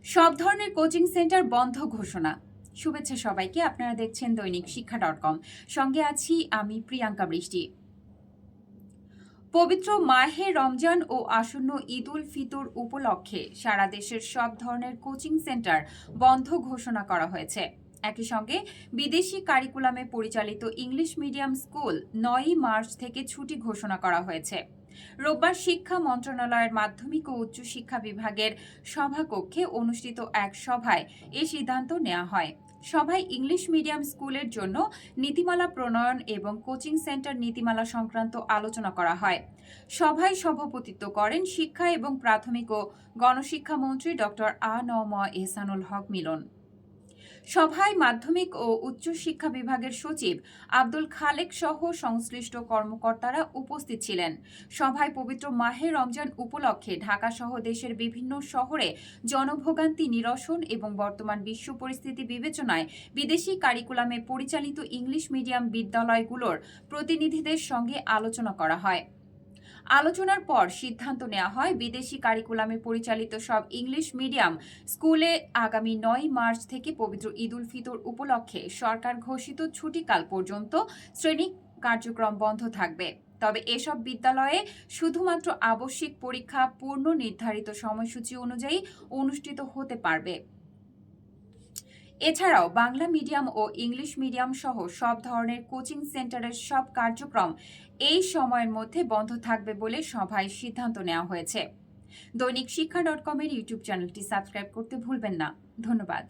সব ধরনের coaching centre বন্ধ ঘোষণা। শুভেচ্ছা সবাইকে, আপনারা দেখছেন দৈনিক শিক্ষা.com। সঙ্গে আছি আমি প্রিয়াঙ্কা বৃষ্টি। পবিত্র মাহে রমজান ও আসন্ন ঈদ উল ফিতর উপলক্ষে সারা দেশের সব ধরনের কোচিং সেন্টার বন্ধ ঘোষণা করা হয়েছে। একই সঙ্গে বিদেশি কারিকুলামে পরিচালিত ইংলিশ মিডিয়াম স্কুল 9 মার্চ থেকে ছুটি ঘোষণা করা হয়েছে। রোববার শিক্ষা মন্ত্রণালয়ের মাধ্যমিক ও উচ্চশিক্ষা বিভাগের সভাকক্ষে অনুষ্ঠিত এক সভায় এ সিদ্ধান্ত নেওয়া হয়। সভায় ইংলিশ মিডিয়াম স্কুলের জন্য নীতিমালা প্রণয়ন এবং কোচিং সেন্টার নীতিমালা সংক্রান্ত আলোচনা করা হয়। সভায় সভাপতিত্ব করেন শিক্ষা এবং প্রাথমিক ও গণশিক্ষা মন্ত্রী ডক্টর আ.ন.ম এহসানুল হক মিলন। সভায় মাধ্যমিক ও উচ্চশিক্ষা বিভাগের সচিব আব্দুল খালেক সহ সংশ্লিষ্ট কর্মকর্তারা উপস্থিত ছিলেন। সভায় পবিত্র মাহে রমজান উপলক্ষে ঢাকা সহ দেশের বিভিন্ন শহরে জনভোগান্তি নিরসন এবং বর্তমান বিশ্ব পরিস্থিতি বিবেচনায় বিদেশি কারিকুলামে পরিচালিত ইংলিশ মিডিয়াম বিদ্যালয়গুলোর প্রতিনিধিদের সঙ্গে আলোচনা করা হয়। আলোচনার পর সিদ্ধান্ত নেওয়া হয় বিদেশি কারিকুলামে পরিচালিত সব ইংলিশ মিডিয়াম স্কুলে আগামী 9 মার্চ থেকে পবিত্র ঈদ উল ফিতর উপলক্ষে সরকার ঘোষিত ছুটিকাল পর্যন্ত শ্রেণী কার্যক্রম বন্ধ থাকবে। তবে এসব বিদ্যালয়ে শুধুমাত্র আবশ্যিক পরীক্ষা পূর্ণ নির্ধারিত সময়সূচি অনুযায়ী অনুষ্ঠিত হতে পারবে। এছাড়াও বাংলা মিডিয়াম ও ইংলিশ মিডিয়াম সহ সব ধরনের কোচিং সেন্টারের সব কার্যক্রম এই সময়ের মধ্যে বন্ধ থাকবে বলে সভায় সিদ্ধান্ত নেওয়া হয়েছে। দৈনিক শিক্ষা.com এর ইউটিউব চ্যানেলটি সাবস্ক্রাইব করতে ভুলবেন না। ধন্যবাদ।